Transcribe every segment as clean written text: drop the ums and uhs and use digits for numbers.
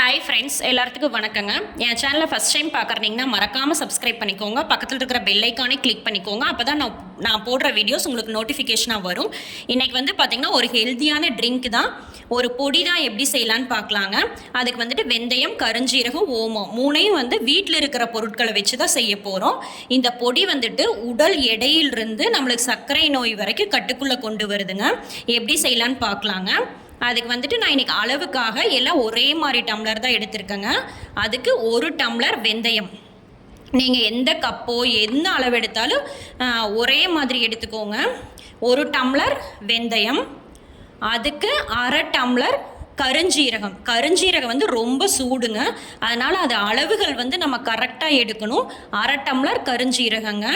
Hi friends, எல்லாத்துக்கும் வணக்கங்க. என் சேனலை ஃபஸ்ட் டைம் பார்க்குறீங்கன்னா மறக்காமல் சப்ஸ்கிரைப் பண்ணிக்கோங்க. பக்கத்தில் இருக்கிற பெல் ஐக்கானே கிளிக் பண்ணிக்கோங்க. அப்போ தான் நான் போடுற வீடியோஸ் உங்களுக்கு நோட்டிஃபிகேஷனாக வரும். இன்றைக்கி வந்து பார்த்திங்கன்னா ஒரு ஹெல்த்தியான ட்ரிங்க் தான், ஒரு பொடி தான் எப்படி செய்யலான்னு பார்க்கலாங்க. அதுக்கு வந்துட்டு வெந்தயம், கருஞ்சீரகம், ஓமம் மூணையும் வந்து வீட்டில் இருக்கிற பொருட்களை வச்சு தான் செய்ய போகிறோம். இந்த பொடி வந்துட்டு உடல் எடையிலிருந்து நம்மளுக்கு சர்க்கரை நோய் வரைக்கும் கட்டுக்குள்ளே கொண்டு வருதுங்க. எப்படி செய்யலான்னு பார்க்கலாங்க. அதுக்கு வந்துட்டு நான் இன்றைக்கி அளவுக்காக எல்லாம் ஒரே மாதிரி டம்ளர் தான் எடுத்திருக்கேங்க. அதுக்கு ஒரு டம்ளர் வெந்தயம், நீங்கள் எந்த கப்போ எந்த அளவு எடுத்தாலும் ஒரே மாதிரி எடுத்துக்கோங்க. ஒரு டம்ளர் வெந்தயம், அதுக்கு அரை டம்ளர் கருஞ்சீரகம் வந்து ரொம்ப சூடுங்க, அதனால் அது அளவுகள் வந்து நம்ம கரெக்டாக எடுக்கணும். அரை டம்ளர் கருஞ்சீரகங்க.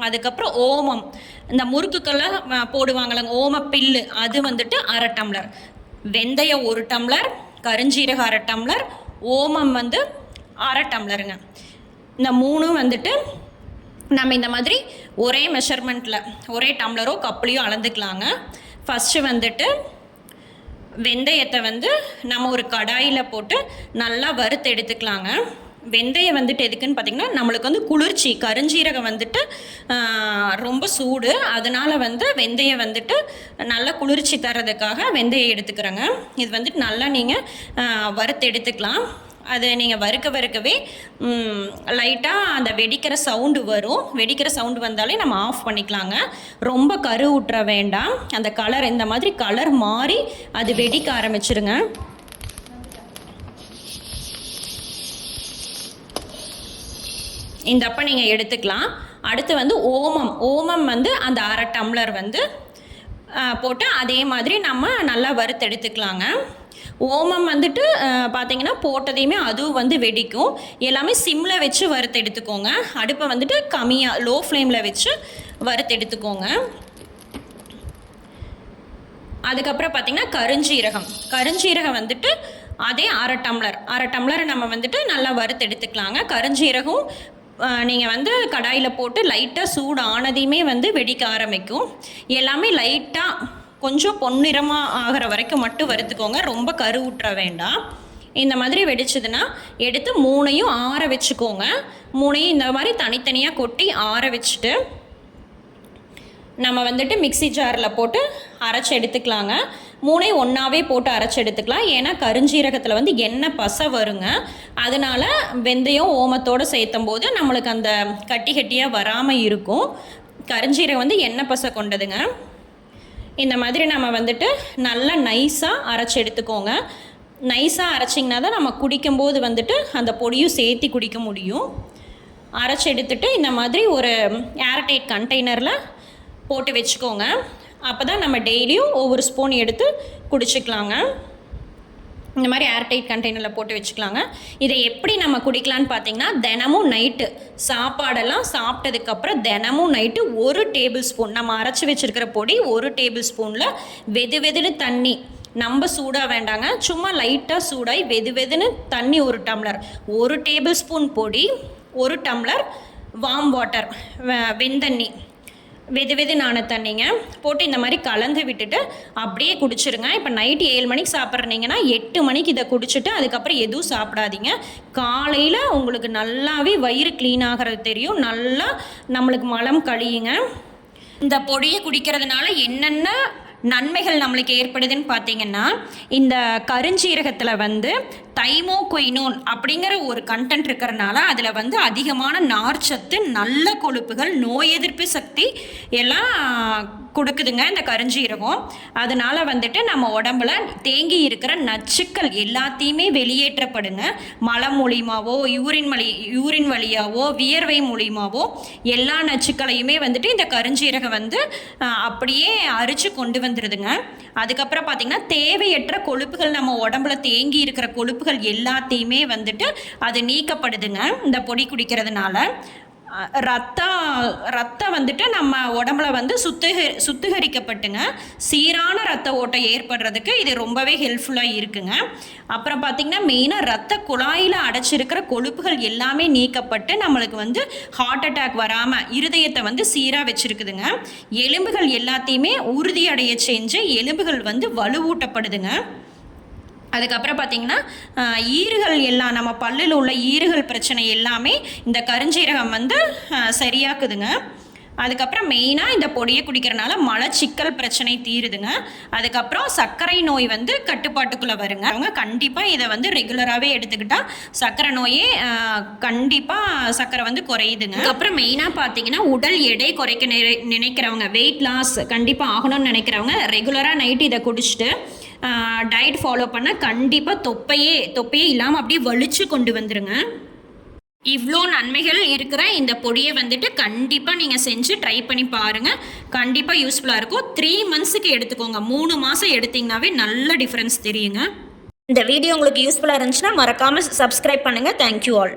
அதுக்கப்புறம் ஓமம், இந்த முறுக்குக்கெல்லாம் போடுவாங்களங்க ஓமப்பில்லு, அது வந்துட்டு அரை டம்ளர். வெந்தயம் ஒரு டம்ளர், கருஞ்சீரகம் அரை டம்ளர், ஓமம் வந்து அரை டம்ளருங்க. இந்த மூணும் வந்துட்டு நம்ம இந்த மாதிரி ஒரே மெஷர்மெண்ட்டில் ஒரே டம்ளரோ கப்லையோ அளந்துக்கலாங்க. ஃபஸ்ட்டு வந்துட்டு வெந்தயத்தை வந்து நம்ம ஒரு கடாயில் போட்டு நல்லா வறுத்து எடுத்துக்கலாங்க. வெந்தயம் வந்துட்டு எதுக்குன்னு பார்த்திங்கன்னா நம்மளுக்கு வந்து குளிர்ச்சி, கருஞ்சீரகம் வந்துட்டு ரொம்ப சூடு, அதனால் வந்து வெந்தயம் வந்துட்டு நல்லா குளிர்ச்சி தர்றதுக்காக வெந்தயம் எடுத்துக்கிறேங்க. இது வந்துட்டு நல்லா நீங்கள் வறுத்து எடுத்துக்கலாம். அதை நீங்கள் வறுக்கவே லைட்டாக அந்த வெடிக்கிற சவுண்டு வரும். வெடிக்கிற சவுண்டு வந்தாலே நம்ம ஆஃப் பண்ணிக்கலாங்க. ரொம்ப கரு ஊற்ற வேண்டாம். அந்த கலர் இந்த மாதிரி கலர் மாறி அது வெடிக்க ஆரம்பிச்சிருங்க. இந்த அப்போ நீங்கள் எடுத்துக்கலாம். அடுத்து வந்து ஓமம் வந்து அந்த அரை டம்ளர் வந்து போட்டு அதே மாதிரி நம்ம நல்லா வறுத்து எடுத்துக்கலாங்க. ஓமம் வந்துட்டு பார்த்திங்கன்னா போட்டதையுமே அதுவும் வந்து வெடிக்கும். எல்லாமே சிம்மில் வச்சு வறுத்து எடுத்துக்கோங்க. அடுப்பை வந்துட்டு கம்மியாக லோ ஃப்ளேமில் வச்சு வறுத்து எடுத்துக்கோங்க. அதுக்கப்புறம் பார்த்திங்கன்னா கருஞ்சீரகம் வந்துட்டு அதே அரை டம்ளர் நம்ம வந்துட்டு நல்லா வறுத்து எடுத்துக்கலாங்க. கருஞ்சீரகம் நீங்கள் வந்து கடாயில் போட்டு லைட்டாக சூடு ஆனதையுமே வந்து வெடிக்க ஆரம்பிக்கும். எல்லாமே லைட்டாக கொஞ்சம் பொன்னிறமாக ஆகிற வரைக்கும் மட்டும் வறுத்துக்கோங்க, ரொம்ப கரு ஊற்ற வேண்டாம். இந்த மாதிரி வெடிச்சதுன்னா எடுத்து மூணையும் ஆற வச்சுக்கோங்க. மூணையும் இந்த மாதிரி தனித்தனியாக கொட்டி ஆற வச்சுட்டு நம்ம வந்துட்டு மிக்சி ஜாரில் போட்டு அரைச்சி எடுத்துக்கலாங்க. மூணையும் ஒன்றாவே போட்டு அரைச்சி எடுத்துக்கலாம். ஏன்னா கருஞ்சீரகத்தில் வந்து எண்ணெய் பசை வருங்க, அதனால் வெந்தயம் ஓமத்தோடு சேர்த்தும் போது நம்மளுக்கு அந்த கட்டியாக வராமல் இருக்கும். கருஞ்சீரகம் வந்து எண்ணெய் பசை கொண்டதுங்க. இந்த மாதிரி நம்ம வந்துட்டு நல்லா நைஸாக அரைச்சி எடுத்துக்கோங்க. நைஸாக அரைச்சிங்கன்னா தான் நம்ம குடிக்கும்போது வந்துட்டு அந்த பொடியும் சேர்த்து குடிக்க முடியும். அரைச்சி எடுத்துகிட்டு இந்த மாதிரி ஒரு ஏர்டைட் கண்டெய்னரில் போட்டு வச்சுக்கோங்க. அப்போ தான் நம்ம டெய்லியும் ஒவ்வொரு ஸ்பூன் எடுத்து குடிச்சிக்கலாங்க. இந்த மாதிரி ஏர்டைட் கண்டெய்னரில் போட்டு வச்சுக்கலாங்க. இதை எப்படி நம்ம குடிக்கலான்னு பார்த்தீங்கன்னா, தினமும் நைட்டு சாப்பாடெல்லாம் சாப்பிட்டதுக்கப்புறம் தினமும் நைட்டு ஒரு டேபிள் ஸ்பூன் நம்ம அரைச்சி வச்சுருக்கிற பொடி ஒரு டேபிள் ஸ்பூனில் வெதுன்னு தண்ணி, நம்ம சூடாக வேண்டாங்க, சும்மா லைட்டாக சூடாகி வெதுன்னு தண்ணி ஒரு டம்ளர், ஒரு டேபிள் ஸ்பூன் பொடி, ஒரு டம்ளர் வார்ம் வாட்டர் வெந்தண்ணி, வெதுனான தண்ணிங்க போட்டு இந்த மாதிரி கலந்து விட்டுட்டு அப்படியே குடிச்சிருங்க. இப்போ நைட்டு 7 மணிக்கு சாப்பிட்றீங்கன்னா 8 மணிக்கு இதை குடிச்சிட்டு அதுக்கப்புறம் எதுவும் சாப்பிடாதீங்க. காலையில் உங்களுக்கு நல்லாவே வயிறு க்ளீன் ஆகிறது தெரியும், நல்லா நம்மளுக்கு மலம் கழியுங்க. இந்த பொடியை குடிக்கிறதுனால என்னென்ன நன்மைகள் நம்மளுக்கு ஏற்படுதுன்னு பார்த்தீங்கன்னா, இந்த கருஞ்சீரகத்தில் வந்து தைமோகுயினோன் அப்படிங்கிற ஒரு கண்டென்ட் இருக்கிறனால அதில் வந்து அதிகமான நார்ச்சத்து, நல்ல கொழுப்புகள், நோய் எதிர்ப்பு சக்தி எல்லாம் கொடுக்குதுங்க இந்த கருஞ்சீரகம். அதனால் வந்துட்டு நம்ம உடம்புல தேங்கி இருக்கிற நச்சுக்கள் எல்லாத்தையுமே வெளியேற்றப்படுங்க. மலம் மூலியமாவோ யூரின் வழியாவோ வியர்வை மூலியமாவோ எல்லா நச்சுக்களையுமே வந்துட்டு இந்த கருஞ்சீரகம் வந்து அப்படியே அரிச்சு கொண்டு வந்துடுதுங்க. அதுக்கப்புறம் பார்த்திங்கன்னா தேவையற்ற கொழுப்புகள், நம்ம உடம்புல தேங்கி இருக்கிற கொழுப்புகள் எல்லாத்தையுமே வந்துட்டு அது நீக்கப்படுதுங்க இந்த பொடி குடிக்கிறதுனால. ரத்தம் வந்துட்டு நம்ம உடம்புல வந்து சுத்திகரிக்கப்பட்டுங்க சீரான ரத்த ஓட்டம் ஏற்படுறதுக்கு இது ரொம்பவே ஹெல்ப்ஃபுல்லாக இருக்குங்க. அப்புறம் பார்த்திங்கன்னா மெயினாக ரத்த குழாயில் அடைச்சிருக்கிற கொழுப்புகள் எல்லாமே நீக்கப்பட்டு நம்மளுக்கு வந்து ஹார்ட் அட்டாக் வராமல் இருதயத்தை வந்து சீராக வச்சுருக்குதுங்க. எலும்புகள் எல்லாத்தையுமே உறுதியடைய செஞ்சு எலும்புகள் வந்து வலுவூட்டப்படுதுங்க. அதுக்கப்புறம் பார்த்திங்கன்னா ஈறுகள் எல்லாம் நம்ம பல்லில் உள்ள ஈறுகள் பிரச்சனை எல்லாமே இந்த கருஞ்சீரகம் வந்து சரியாக்குதுங்க. அதுக்கப்புறம் மெயினாக இந்த பொடியை குடிக்கிறனால மலச்சிக்கல் பிரச்சனை தீருதுங்க. அதுக்கப்புறம் சர்க்கரை நோய் வந்து கட்டுப்பாட்டுக்குள்ளே வருங்க. அவங்க கண்டிப்பாக இதை வந்து ரெகுலராகவே எடுத்துக்கிட்டால் சர்க்கரை நோயே கண்டிப்பாக சர்க்கரை வந்து குறையுதுங்க. அதுக்கப்புறம் மெயினாக பார்த்தீங்கன்னா உடல் எடை குறைக்க நினைக்கிறவங்க, வெயிட் லாஸ் கண்டிப்பாக ஆகணும்னு நினைக்கிறவங்க ரெகுலராக நைட்டு இதை குடிச்சிட்டு டயட் ஃபாலோ பண்ண கண்டிப்பாக தொப்பையே இல்லாமல் அப்படியே வலிச்சு கொண்டு வந்துருங்க. இவ்வளோ நன்மைகள் இருக்கிற இந்த பொடியை வந்துட்டு கண்டிப்பாக நீங்கள் செஞ்சு ட்ரை பண்ணி பாருங்கள். கண்டிப்பாக யூஸ்ஃபுல்லாக இருக்கும். 3 மந்த்ஸுக்கு எடுத்துக்கோங்க. 3 மாதம் எடுத்திங்கனாவே நல்ல டிஃப்ரென்ஸ் தெரியுங்க. இந்த வீடியோ உங்களுக்கு யூஸ்ஃபுல்லாக இருந்துச்சுன்னா மறக்காமல் சப்ஸ்கிரைப் பண்ணுங்கள். Thank you all.